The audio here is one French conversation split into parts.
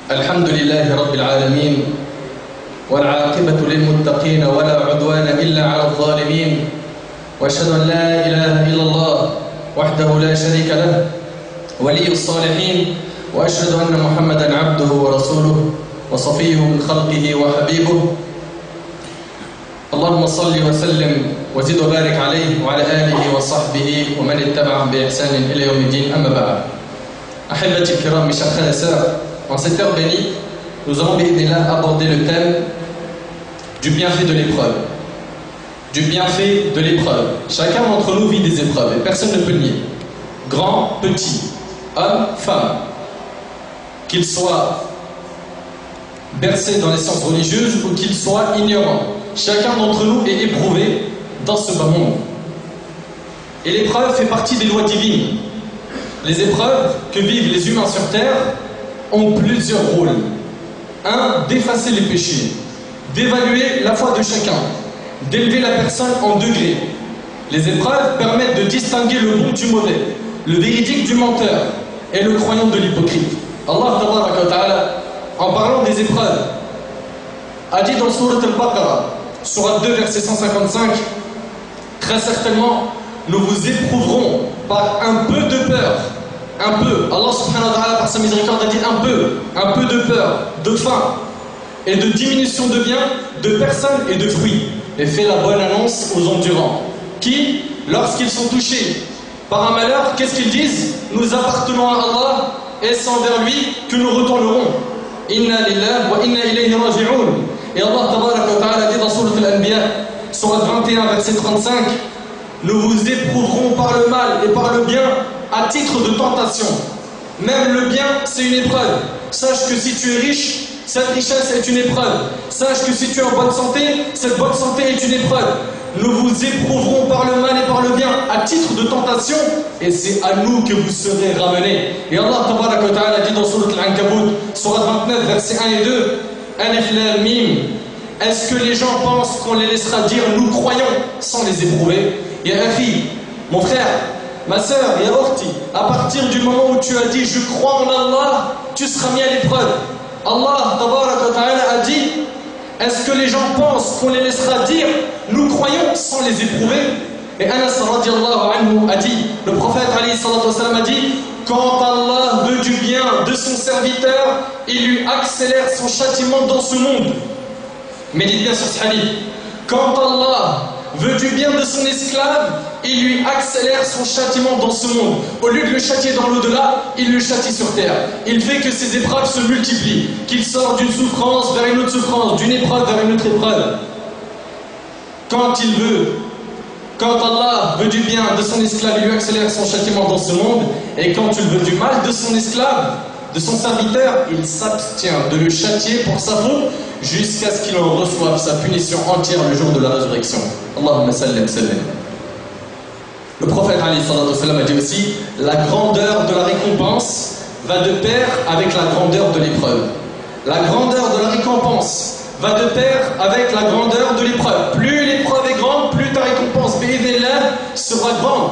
الحمد لله رب العالمين والعاقبة للمتقين ولا عدوان إلا على الظالمين وأشهد أن لا إله إلا الله وحده لا شريك له ولي الصالحين وأشهد أن محمدًا عبده ورسوله وصفيه من خلقه وحبيبه اللهم صل وسلم وزد وبارك عليه وعلى آله وصحبه ومن اتبعهم بإحسان إلى يوم الدين أما بعد أحبتي الكرام mes chers frères et sœurs en cette heure bénie nous allons aborder le thème du bienfait de l'épreuve. Du bienfait de l'épreuve. Chacun d'entre nous vit des épreuves et personne ne peut le nier. Grand, petit, homme, femme, qu'il soit bercé dans les sciences religieuses ou qu'il soit ignorant. Chacun d'entre nous est éprouvé dans ce bas monde. Et l'épreuve fait partie des lois divines. Les épreuves que vivent les humains sur terre ont plusieurs rôles. Un, d'effacer les péchés, d'évaluer la foi de chacun, d'élever la personne en degrés. Les épreuves permettent de distinguer le bon du mauvais, le véridique du menteur et le croyant de l'hypocrite. Allah tabaraka wa ta'ala, en parlant des épreuves, a dit dans Surat al-Baqarah, Surat 2, verset 155, très certainement, nous vous éprouverons par un peu de peur. Un peu. Allah subhanahu wa ta'ala, par sa miséricorde, a dit un peu de peur, de faim, et de diminution de biens, de personnes et de fruits. Et fait la bonne annonce aux endurants, qui, lorsqu'ils sont touchés par un malheur, qu'est-ce qu'ils disent? Nous appartenons à Allah, et c'est envers lui que nous retournerons. Inna lillahi wa inna ilayhi raji'un. Et Allah tabaraka wa ta'ala dit dans Surat al-Anbiya, Surat 21, verset 35, nous vous éprouverons par le mal et par le bien à titre de tentation. Même le bien, c'est une épreuve. Sache que si tu es riche, cette richesse est une épreuve. Sache que si tu es en bonne santé, cette bonne santé est une épreuve. Nous vous éprouverons par le mal et par le bien à titre de tentation, et c'est à nous que vous serez ramenés. Et Allah tabaraka wa ta'ala dit dans Surat al-Ankabut, Surat 29, versets 1 et 2, Alif Lam Mim, est-ce que les gens pensent qu'on les laissera dire nous croyons sans les éprouver? Ya akhi, mon frère, ma sœur, ya ukhti, à partir du moment où tu as dit je crois en Allah, tu seras mis à l'épreuve. Allah tabaraka wa ta'ala a dit, est-ce que les gens pensent qu'on les laissera dire nous croyons sans les éprouver? Et Anas radiallahu anhu a dit, le prophète alayhi salatu wa sallam a dit, quand Allah veut du bien de son serviteur, il lui accélère son châtiment dans ce monde. Médite bien sur ce hadith. Quand Allah veut du bien de son esclave, il lui accélère son châtiment dans ce monde. Au lieu de le châtier dans l'au-delà, il le châtie sur terre. Il fait que ses épreuves se multiplient, qu'il sort d'une souffrance vers une autre souffrance, d'une épreuve vers une autre épreuve. Quand Allah veut du bien de son esclave, il lui accélère son châtiment dans ce monde. Et quand il veut du mal de son esclave, de son serviteur, il s'abstient de le châtier pour sa faute jusqu'à ce qu'il en reçoive sa punition entière le jour de la résurrection. Allahumma sallim sallim. Le prophète alayhi salatu wa sallam a dit aussi, la grandeur de la récompense va de pair avec la grandeur de l'épreuve. La grandeur de la récompense va de pair avec la grandeur de l'épreuve. Plus l'épreuve est grande, plus ta récompense bi'idhnillah sera grande.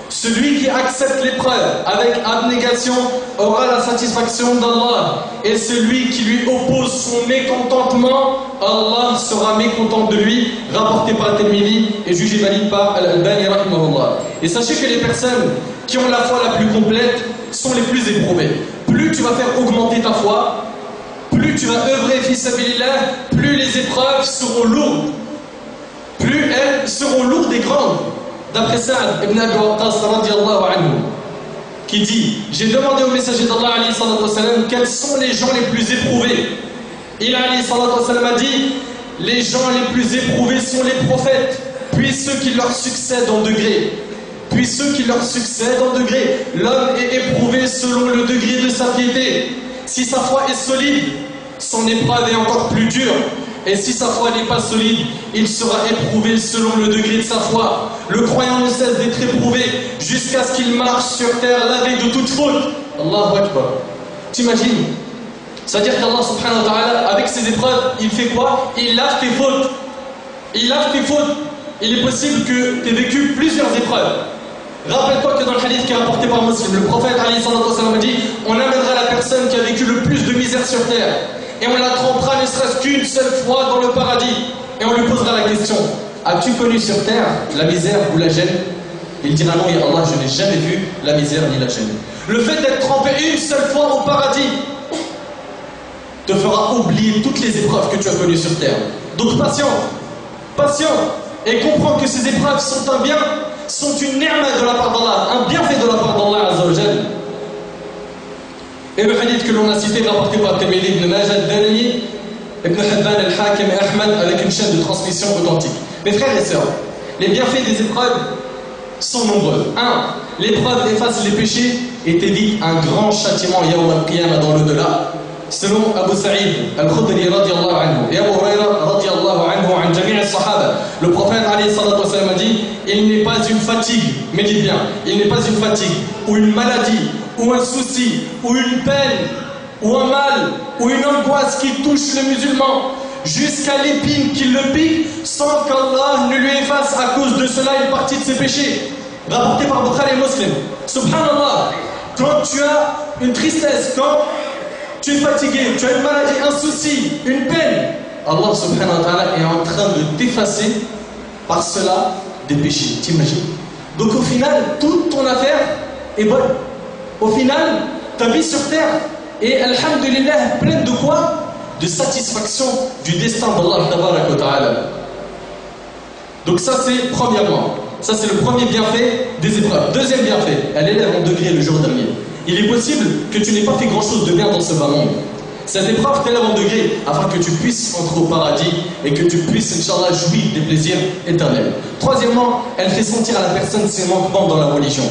Celui qui accepte l'épreuve avec abnégation aura la satisfaction d'Allah. Et celui qui lui oppose son mécontentement, Allah sera mécontent de lui, rapporté par At-Tirmidhi et jugé valide par Al-Albani rahimahullah. Et sachez que les personnes qui ont la foi la plus complète sont les plus éprouvées. Plus tu vas faire augmenter ta foi, plus tu vas œuvrer fi sabilillah, plus les épreuves seront lourdes. Plus elles seront lourdes et grandes. D'après Sa'ad ibn Abi Waqqas radiallahu anhu, qui dit, j'ai demandé au messager d'Allah alayhi salatu wa sallam, quels sont les gens les plus éprouvés? Il alayhi salatu wa sallam a dit, les gens les plus éprouvés sont les prophètes, puis ceux qui leur succèdent en degré. Puis ceux qui leur succèdent en degré. L'homme est éprouvé selon le degré de sa piété. Si sa foi est solide, son épreuve est encore plus dure. Et si sa foi n'est pas solide, il sera éprouvé selon le degré de sa foi. Le croyant ne cesse d'être éprouvé jusqu'à ce qu'il marche sur terre lavé de toute faute. Allahu Akbar. T'imagines? C'est-à-dire qu'Allah subhanahu wa ta'ala, avec ses épreuves, il fait quoi? Il lave tes fautes. Il lave tes fautes. Il est possible que tu aies vécu plusieurs épreuves. Rappelle-toi que dans le hadith qui est rapporté par Muslim, le prophète a dit, on amènera la personne qui a vécu le plus de misère sur terre et on la trempera ne serait-ce qu'une seule fois dans le paradis et on lui posera la question, as-tu connu sur terre la misère ou la gêne? Il dira non, ya Allah, je n'ai jamais vu la misère ni la gêne. Le fait d'être trempé une seule fois au paradis te fera oublier toutes les épreuves que tu as connues sur terre. Donc patient, et comprends que ces épreuves sont un bien, sont une ni'ma de la part d'Allah, un bienfait de la part d'Allah Azza wa Jal. Et le hadith que l'on a cité, rapporté par Tirmidhi, Ibn Majah, Darimi, Ibn Hibban, Al-Hakim et Ahmad, avec une chaîne de transmission authentique. Mes frères et sœurs, les bienfaits des épreuves sont nombreux. 1. L'épreuve efface les péchés et t'évite un grand châtiment Yawm al-Qiyamah dans l'au-delà. Selon Abu Sa'id al-Khudri radiallahu anhu et Abu Huraira radiallahu anhu an jami' al-sahaba, le prophète alayhi salatu wa sallam a dit, il n'est pas une fatigue, mais dites bien, il n'est pas une fatigue ou une maladie ou un souci ou une peine ou un mal ou une angoisse qui touche le musulman jusqu'à l'épine qui le pique sans qu'Allah ne lui efface à cause de cela une partie de ses péchés. Rapporté par Bukhari et Muslim. Subhanallah, quand tu as une tristesse, quand tu es fatigué, tu as une maladie, un souci, une peine, Allah subhanahu wa ta'ala est en train de t'effacer par cela des péchés, t'imagines? Donc au final, toute ton affaire est bonne. Au final, ta vie sur terre est, alhamdulillah, pleine de quoi? De satisfaction du destin d'Allah tabaraka wa ta'ala. Donc ça c'est premièrement, ça c'est le premier bienfait des épreuves. Deuxième bienfait, elle élève en degré le jour dernier. Il est possible que tu n'aies pas fait grand chose de bien dans ce bas monde. Cette épreuve t'élève en degré afin que tu puisses entrer au paradis et que tu puisses, Inch'Allah, jouir des plaisirs éternels. Troisièmement, elle fait sentir à la personne ses manquements dans la religion.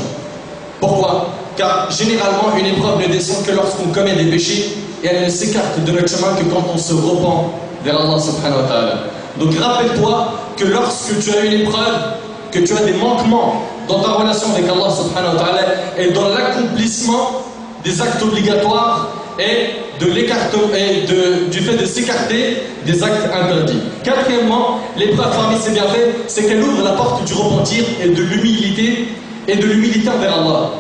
Pourquoi? Car généralement, une épreuve ne descend que lorsqu'on commet des péchés et elle ne s'écarte de notre chemin que quand on se repent vers Allah subhanahu wa ta'ala. Donc rappelle-toi que lorsque tu as une épreuve, que tu as des manquements dans ta relation avec Allah subhanahu wa ta'ala et dans l'accomplissement des actes obligatoires et du fait de s'écarter des actes interdits. Quatrièmement, l'épreuve parmi ses bienfaits, c'est qu'elle ouvre la porte du repentir et de l'humilité envers Allah.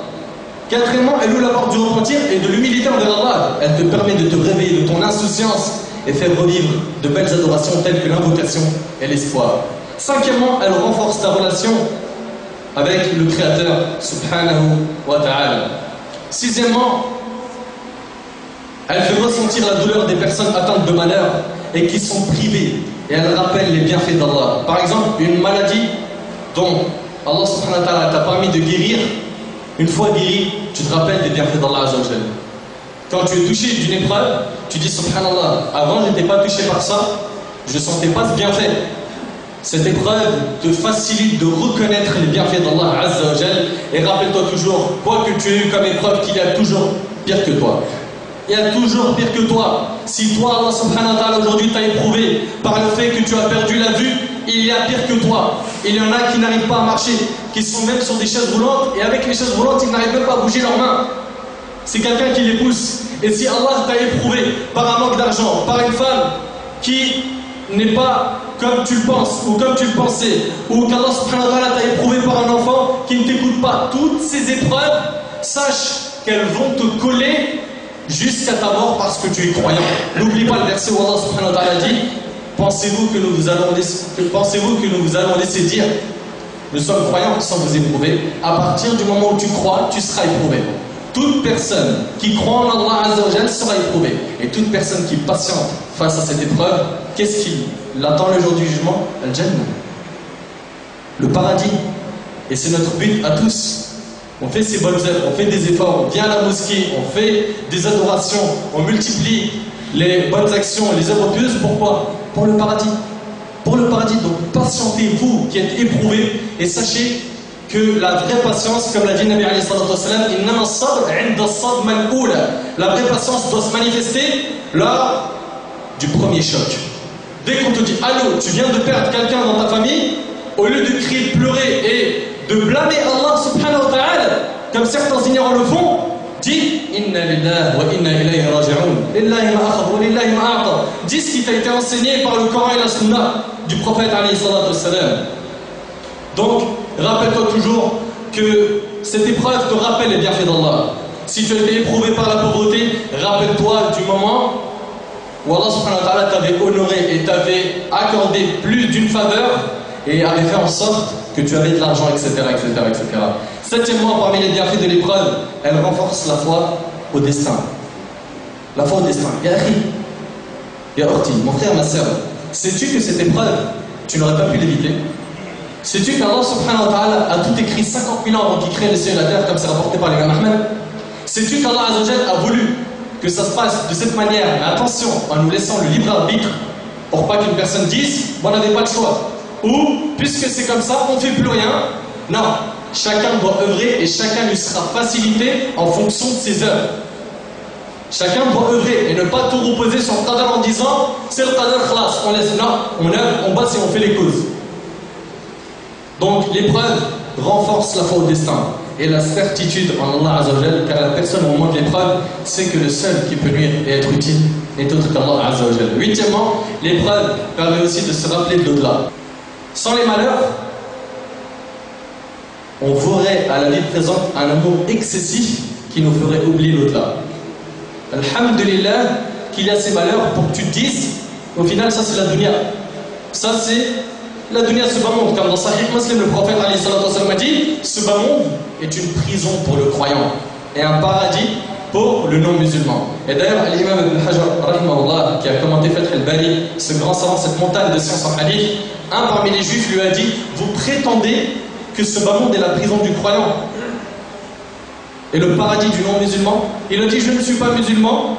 Quatrièmement, elle ouvre la porte du repentir et de l'humilité envers Allah. Elle te permet de te réveiller de ton insouciance et faire revivre de belles adorations telles que l'invocation et l'espoir. Cinquièmement, elle renforce ta relation avec le Créateur subhanahu wa ta'ala. Sixièmement, elle fait ressentir la douleur des personnes atteintes de malheur et qui sont privées, et elle rappelle les bienfaits d'Allah. Par exemple, une maladie dont Allah subhanahu wa ta'ala t'a permis de guérir, une fois guéri, tu te rappelles des bienfaits d'Allah Azza wa Jal. Quand tu es touché d'une épreuve, tu dis subhanallah, avant je n'étais pas touché par ça, je ne sentais pas ce bienfait. Cette épreuve te facilite de reconnaître les bienfaits d'Allah Azza wa Jal, et rappelle-toi toujours, quoi que tu aies eu comme épreuve, qu'il y a toujours pire que toi. Il y a toujours pire que toi. Si toi, Allah subhanahu wa ta'ala, aujourd'hui t'a éprouvé par le fait que tu as perdu la vue, il y a pire que toi. Il y en a qui n'arrivent pas à marcher, qui sont même sur des chaises roulantes, et avec les chaises roulantes, ils n'arrivent même pas à bouger leurs mains. C'est quelqu'un qui les pousse. Et si Allah t'a éprouvé par un manque d'argent, par une femme qui n'est pas comme tu le penses, ou comme tu le pensais, ou qu'Allah subhanahu wa ta'ala t'a éprouvé par un enfant qui ne t'écoute pas, toutes ces épreuves, sache qu'elles vont te coller jusqu'à ta mort parce que tu es croyant. N'oublie pas le verset où Allah subhanahu wa ta'ala dit, pensez-vous que nous vous allons laisser dire nous sommes croyants sans vous éprouver? À partir du moment où tu crois, tu seras éprouvé. Toute personne qui croit en Allah Azza wa Jal sera éprouvée. Et toute personne qui patiente face à cette épreuve, qu'est-ce qui l'attend le jour du jugement? Al-Jannah, le paradis. Et c'est notre but à tous. On fait ces bonnes œuvres, on fait des efforts, on vient à la mosquée, on fait des adorations, on multiplie les bonnes actions et les œuvres pieuses. Pourquoi? Pour le paradis. Pour le paradis. Donc patientez, vous qui êtes éprouvés, et sachez que la vraie patience, comme l'a dit Nabi alayhi salatu wa sallam, la vraie patience doit se manifester lors du premier choc. Dès qu'on te dit allô, tu viens de perdre quelqu'un dans ta famille, au lieu de crier, de pleurer et de blâmer Allah subhanahu wa ta'ala, comme certains ignorants le font, dis inna lillahi wa inna ilayhi raji'un, lillahi ma akhadha wa lillahi ma a'ta. Dis ce qui t'a été enseigné par le Coran et la Sunna du prophète alayhi salatu wa sallam. Donc, rappelle-toi toujours que cette épreuve te rappelle les bienfaits d'Allah. Si tu as été éprouvé par la pauvreté, rappelle-toi du moment où Allah subhanahu wa ta'ala t'avait honoré et t'avait accordé plus d'une faveur et avait fait en sorte que tu avais de l'argent, etc., etc., etc. Septièmement, parmi les bienfaits de l'épreuve, elle renforce la foi au destin. La foi au destin. Ya Orti, mon frère, ma sœur, sais-tu que cette épreuve, tu n'aurais pas pu l'éviter? Sais-tu qu'Allah subhanahu wa ta'ala a tout écrit 50 000 ans avant qu'il crée les cieux et la terre, comme c'est rapporté par l'imam Ahmed? Sais-tu qu'Allah Azzawajal a voulu que ça se passe de cette manière, mais attention, en nous laissant le libre arbitre, pour pas qu'une personne dise, bon, on n'avait pas le choix. Ou, puisque c'est comme ça, on ne fait plus rien. Non, chacun doit œuvrer et chacun lui sera facilité en fonction de ses œuvres. Chacun doit œuvrer et ne pas tout reposer sur le qadar en disant, c'est le qadar khlas, on laisse. Non, on œuvre, on bosse et on fait les causes. Donc, l'épreuve renforce la foi au destin et la certitude en Allah Azzawajal, car la personne au moment de l'épreuve sait que le seul qui peut nuire et être utile n'est autre qu'Allah Azzawajal. Huitièmement, l'épreuve permet aussi de se rappeler de l'au-delà. Sans les malheurs, on vouerait à la vie présente un amour excessif qui nous ferait oublier l'au-delà. Alhamdulillah qu'il y a ces malheurs pour que tu te dises, au final, ça c'est la dunya. Ça c'est la dunya, ce bas monde. Comme dans Sahih Muslim, le prophète a dit, ce bas monde est une prison pour le croyant et un paradis pour le non-musulman. Et d'ailleurs, l'imam Ibn Hajar, rahimahullah, qui a commenté Fath al-Bari, ce grand savant, cette montagne de science en hadith, un parmi les juifs lui a dit, vous prétendez que ce bas monde est la prison du croyant et le paradis du non-musulman? Il a dit, je ne suis pas musulman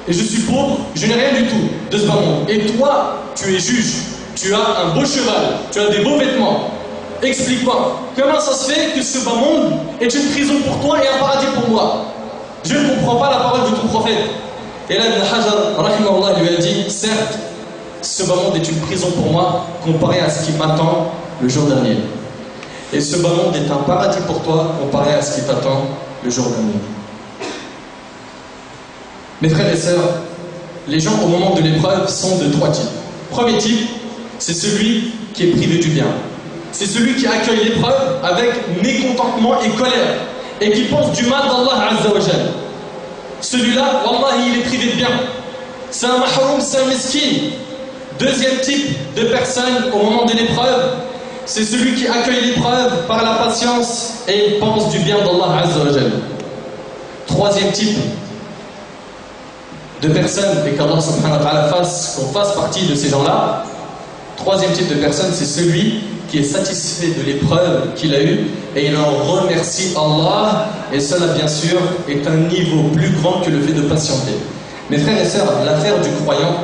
et je suis pauvre, je n'ai rien du tout de ce bas monde. Et toi, tu es juge, tu as un beau cheval, tu as des beaux vêtements. Explique-moi, comment ça se fait que ce bas monde est une prison pour toi et un paradis pour moi? Je ne comprends pas la parole de ton prophète. Et là, Ibn Hajar, rahimahullah, lui a dit, certes, ce bas monde est une prison pour moi comparé à ce qui m'attend le jour dernier. Et ce bas monde est un paradis pour toi comparé à ce qui t'attend le jour dernier. Mes frères et sœurs, les gens au moment de l'épreuve sont de trois types. Premier type, c'est celui qui est privé du bien. C'est celui qui accueille l'épreuve avec mécontentement et colère et qui pense du mal d'Allah Azzawajal. Celui-là, wallahi, il est privé de bien. C'est un mahroum, c'est un mesquin. Deuxième type de personne au moment de l'épreuve, c'est celui qui accueille l'épreuve par la patience et pense du bien d'Allah Azzawajal. Troisième type de personne, et qu'Allah subhanahu wa ta'ala fasse qu'on fasse partie de ces gens-là. Troisième type de personne, c'est celui qui est satisfait de l'épreuve qu'il a eue et il en remercie Allah, et cela bien sûr est un niveau plus grand que le fait de patienter. Mes frères et sœurs, l'affaire du croyant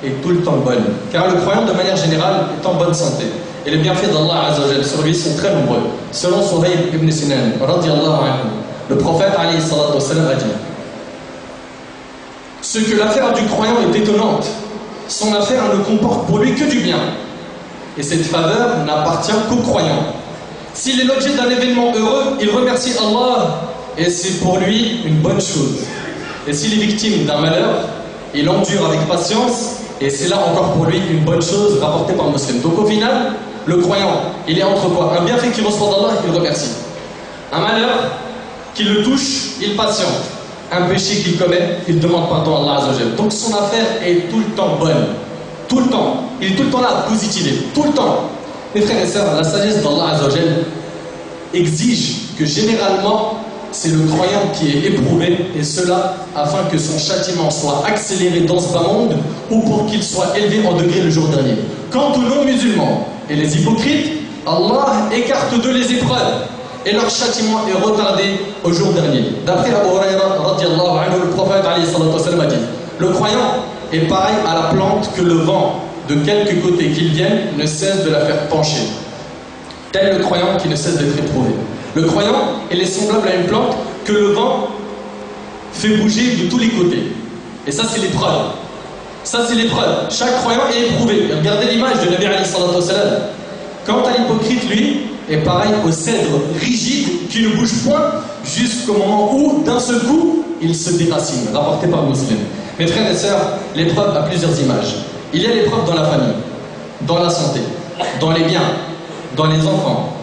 est tout le temps bonne, car le croyant de manière générale est en bonne santé et les bienfaits d'Allah Azzawajal sur lui sont très nombreux. Selon Suhayb ibn Sinan, radiyallahu anhu, le prophète alayhi salatu wassalam a dit, ce que l'affaire du croyant est étonnante, son affaire ne comporte pour lui que du bien. Et cette faveur n'appartient qu'aux croyants. S'il est l'objet d'un événement heureux, il remercie Allah et c'est pour lui une bonne chose. Et s'il est victime d'un malheur, il endure avec patience et c'est là encore pour lui une bonne chose rapportée par le musulman. Donc au final, le croyant, il est entre quoi? Un bienfait qu'il reçoit d'Allah, il remercie. Un malheur qui le touche, il patiente. Un péché qu'il commet, il demande pardon à Allah Azzawajal. Donc son affaire est tout le temps bonne. Tout le temps. Il est tout le temps là à positiver. Tout le temps. Mes frères et sœurs, la sagesse d'Allah Azzawajal exige que généralement, c'est le croyant qui est éprouvé, et cela afin que son châtiment soit accéléré dans ce bas monde ou pour qu'il soit élevé en degré le jour dernier. Quant aux non-musulmans et les hypocrites, Allah écarte d'eux les épreuves et leur châtiment est retardé au jour dernier. D'après Abu Huraira, radiyallahu anhu, le prophète alayhi salatu wassalam a dit, le croyant est pareil à la plante que le vent, de quelque côté qu'il vienne, ne cesse de la faire pencher. Tel le croyant qui ne cesse d'être éprouvé. Le croyant, il est semblable à une plante que le vent fait bouger de tous les côtés. Et ça, c'est l'épreuve. Ça, c'est l'épreuve. Chaque croyant est éprouvé. Et regardez l'image de Nabi alayhi salatu wassalam. Quant à l'hypocrite, lui, est pareil au cèdre rigide qui ne bouge point jusqu'au moment où, d'un seul coup, il se déracine. Rapporté par Muslim. Mes frères et sœurs, l'épreuve a plusieurs images. Il y a l'épreuve dans la famille, dans la santé, dans les biens, dans les enfants,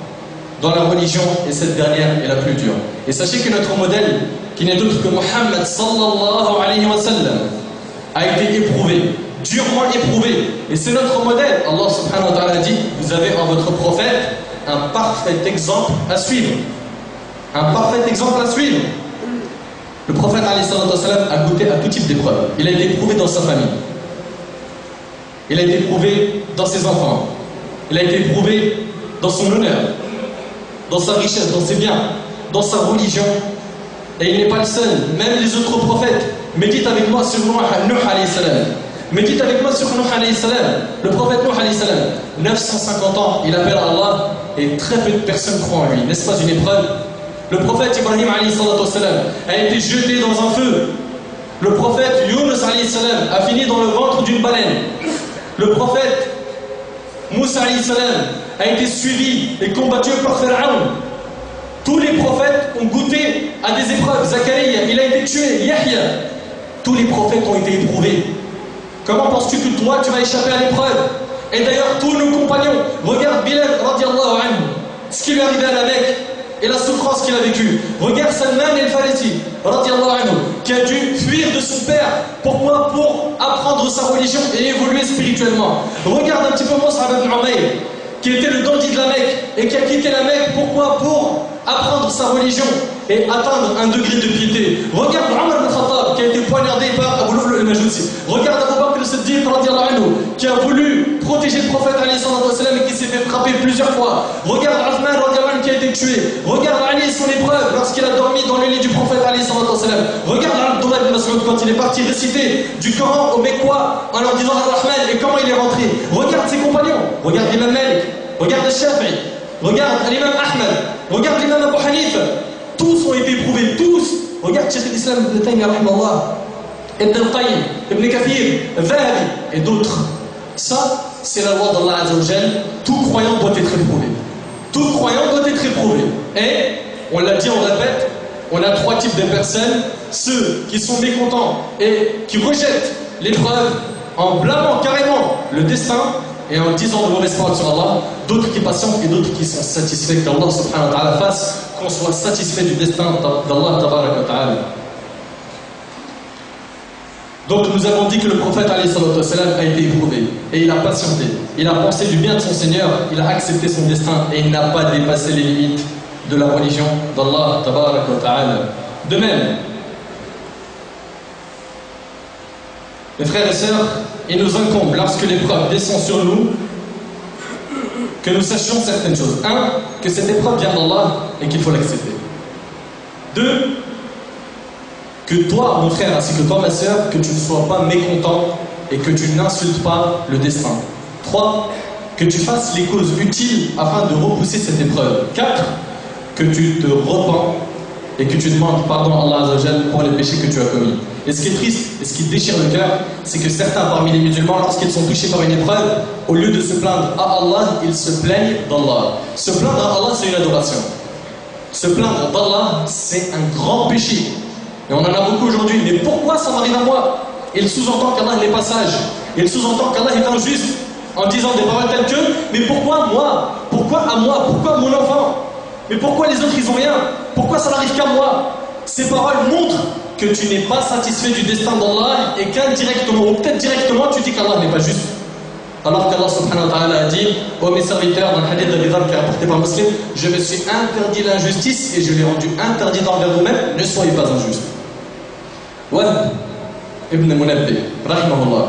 dans la religion et cette dernière est la plus dure. Et sachez que notre modèle, qui n'est autre que Mohammed sallallahu alayhi wa sallam, a été éprouvé, durement éprouvé. Et c'est notre modèle. Allah subhanahu wa ta'ala dit, vous avez en votre prophète un parfait exemple à suivre. Un parfait exemple à suivre. Le prophète alayhi salatu wa sallam a goûté à tout type d'épreuves. Il a été éprouvé dans sa famille. Il a été éprouvé dans ses enfants. Il a été éprouvé dans son honneur, dans sa richesse, dans ses biens, dans sa religion. Et il n'est pas le seul. Même les autres prophètes. Médite avec moi sur Nuh alayhi salam. Médite avec moi sur Nuh alayhi salam. Le prophète Nuh alayhi salam. 950 ans, il appelle Allah et très peu de personnes croient en lui. N'est-ce pas une épreuve? Le prophète Ibrahim alayhi salam a été jeté dans un feu. Le prophète Yunus alayhi salam a fini dans le ventre d'une baleine. Le prophète Moussa alayhi salam a été suivi et combattu par Pharaon. Tous les prophètes ont goûté à des épreuves. Zacharia, il a été tué. Yahya, tous les prophètes ont été éprouvés. Comment penses-tu que toi tu vas échapper à l'épreuve? Et d'ailleurs tous nos compagnons, regarde Bilal radiallahu anhu, ce qui lui est arrivé à la Mecque et la souffrance qu'il a vécue. Regarde Salman el-Farisi radiallahu anhu, qui a dû fuir de son père. Pourquoi? Pour apprendre sa religion et évoluer spirituellement. Regarde un petit peu Mus'ab ibn Umayr, qui était le dandy de la Mecque et qui a quitté la Mecque. Pourquoi? Pour apprendre sa religion et atteindre un degré de piété. Regarde Omar ibn Khattab, qui a été poignardé par Abu Lufl al-Majusi. Regarde Abu Bakr al-Siddiq radiallahu anhu, qui a voulu protéger le prophète alayhi salam et qui s'est fait frapper plusieurs fois. Regarde Uthman radiallahu anhu, qui a été tué. Regarde Ali, son épreuve lorsqu'il a dormi dans le lit du prophète alayhi salam. Regarde Abdullah ibn Mas'ud quand il est parti réciter du Coran aux Mecquois en leur disant Ar-Rahman et comment il est rentré. Regarde ses compagnons. Regarde l'imam Malik. Regarde le Shafi'i. Regarde l'imam Ahmed. Regarde l'imam Abu Hanifa. Tous ont été éprouvés, tous. Regarde Cheikh l'Islam Ibn Taymiyyah rahimahullah, Ibn al-Qayyim, Ibn Kathir, Zahabi et d'autres. Ça, c'est la loi d'Allah Azza wa Jal. Tout croyant doit être éprouvé. Tout croyant doit être éprouvé. Et, on l'a dit, on répète, on a trois types de personnes. Ceux qui sont mécontents et qui rejettent l'épreuve en blâmant carrément le destin et en disant de mauvaises paroles sur Allah. D'autres qui patientent et d'autres qui sont satisfaits qu'Allah subhanahu wa ta'ala fasse qu'on soit satisfait du destin d'Allah tabarak wa ta'ala. Donc nous avons dit que le prophète alayhi salatu wassalam a été éprouvé et il a patienté. Il a pensé du bien de son Seigneur, il a accepté son destin et il n'a pas dépassé les limites de la religion d'Allah tabarak wa ta'ala. De même, mes frères et sœurs, il nous incombe lorsque l'épreuve descend sur nous que nous sachions certaines choses. Un, que cette épreuve vient d'Allah et qu'il faut l'accepter. Deux, que toi, mon frère, ainsi que toi, ma sœur, que tu ne sois pas mécontent et que tu n'insultes pas le destin. Trois, que tu fasses les causes utiles afin de repousser cette épreuve. Quatre, que tu te repens et que tu demandes pardon à Allah Azza wa Jal pour les péchés que tu as commis. Et ce qui est triste et ce qui déchire le cœur, c'est que certains parmi les musulmans, lorsqu'ils sont touchés par une épreuve, au lieu de se plaindre à Allah, ils se plaignent d'Allah. Se plaindre à Allah, c'est une adoration. Se plaindre d'Allah, c'est un grand péché. Et on en a beaucoup aujourd'hui. Mais pourquoi ça m'arrive à moi? Il sous-entend qu'Allah n'est pas sage. Il sous-entend qu'Allah est injuste en disant des paroles telles que mais pourquoi moi? Pourquoi à moi? Pourquoi mon enfant? Mais pourquoi les autres ils ont rien? Pourquoi ça n'arrive qu'à moi? Ces paroles montrent que tu n'es pas satisfait du destin d'Allah et qu'indirectement ou peut-être directement tu dis qu'Allah n'est pas juste. Alors qu'Allah subhanahu wa ta'ala a dit ô mes serviteurs dans le hadith d'Abu Dharr qui est rapporté par Muslim, je me suis interdit l'injustice et je l'ai rendu interdit envers vous-même, ne soyez pas injustes. Wahb ibn Munabbih rahimahullah,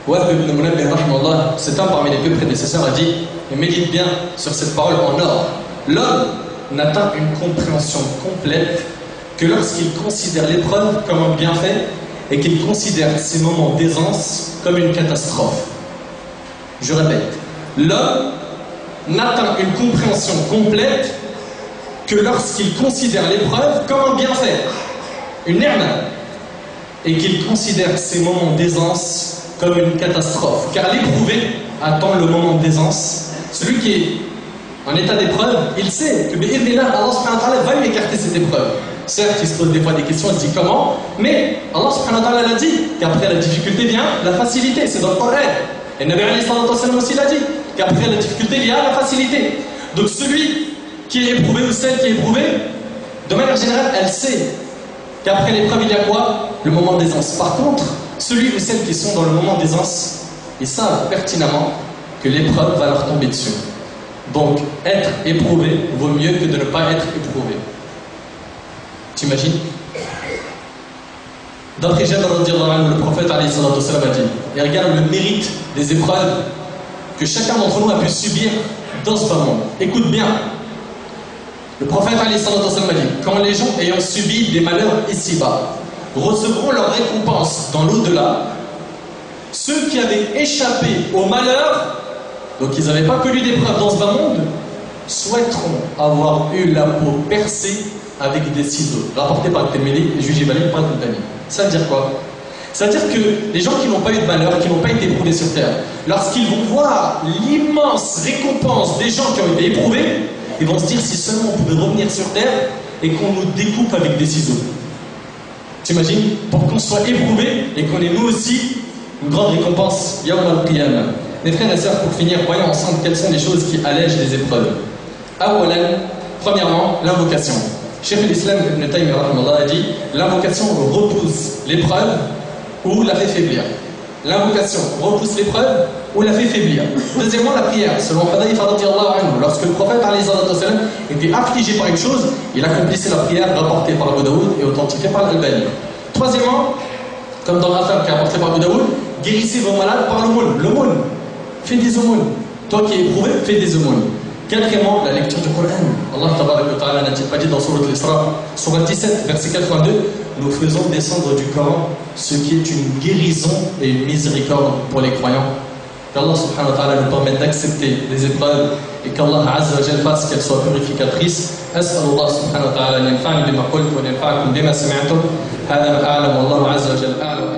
Wahb ibn Munabbih rahimahullah, c'est un parmi les deux prédécesseurs, a dit et médite bien sur cette parole en or. L'homme n'atteint une compréhension complète que lorsqu'il considère l'épreuve comme un bienfait et qu'il considère ces moments d'aisance comme une catastrophe. Je répète, l'homme n'atteint une compréhension complète que lorsqu'il considère l'épreuve comme un bienfait, une ni'ma, et qu'il considère ces moments d'aisance comme une catastrophe. Car l'éprouvé attend le moment d'aisance. Celui qui est en état d'épreuve, il sait que Allah subhanahu wa ta'ala va lui écarter cette épreuve. Certes, il se pose des fois des questions, il se dit comment, mais Allah subhanahu wa ta'ala l'a dit qu'après la difficulté vient la facilité, c'est dans le Coran. Et Nabi alayhi salatu wa sallam aussi l'a dit qu'après la difficulté il y a la facilité. Donc celui qui est éprouvé ou celle qui est éprouvée, de manière générale, elle sait qu'après l'épreuve, il y a quoi? Le moment d'aisance. Par contre, celui ou celle qui sont dans le moment d'aisance, ils savent pertinemment que l'épreuve va leur tomber dessus. Donc, être éprouvé vaut mieux que de ne pas être éprouvé. T'imagines? D'après Jabir, le prophète a dit, et regarde le mérite des épreuves que chacun d'entre nous a pu subir dans ce monde. Écoute bien. Le prophète a dit, quand les gens ayant subi des malheurs ici-bas recevront leur récompense dans l'au-delà, ceux qui avaient échappé au malheur, donc ils n'avaient pas connu d'épreuves dans ce bas monde, souhaiteront avoir eu la peau percée avec des ciseaux, rapporté par Tirmidhi et jugé valide par Al-Albani. Ça veut dire quoi? Ça veut dire que les gens qui n'ont pas eu de malheur, qui n'ont pas été éprouvés sur terre, lorsqu'ils vont voir l'immense récompense des gens qui ont été éprouvés, ils vont se dire si seulement on pouvait revenir sur terre et qu'on nous découpe avec des ciseaux. T'imagines? Pour qu'on soit éprouvé et qu'on ait nous aussi une grande récompense, Yawm al-Qiyamah. Mes frères et sœurs, pour finir, voyons ensemble quelles sont les choses qui allègent les épreuves. Awalan, premièrement, l'invocation. Cheikh l'Islam Ibn Taymiyyah a dit l'invocation repousse l'épreuve ou la fait faiblir. L'invocation repousse l'épreuve ou la fait faiblir. Deuxièmement, la prière. Selon Hudayfa radiyallahu anhu, lorsque le prophète était affligé par une chose, il accomplissait la prière rapportée par Abu Daoud et authentifiée par Al-Albani. Troisièmement, comme dans l'affaire qui est rapportée par Abu Daoud, guérissez vos malades par l'aumône. L'aumône, fais des aumônes. Toi qui es éprouvé, fais des aumônes. Quatrièmement, la lecture du Coran. Allah Ta'ala n'a-t-il pas dit dans Sourate Al-Isra, Sourate 17, verset 82, nous faisons descendre du Coran ce qui est une guérison et une miséricorde pour les croyants. Qu'Allah Subhanahu wa Ta'ala nous permette d'accepter les épreuves et qu'Allah Azza wa Jal fasse qu'elles soient purificatrices. أسأل الله سبحانه وتعالى أن ينفعني بما قلت وأن ينفعكم بما سمعتم. هذا ما أعلم والله عز وجل أعلم.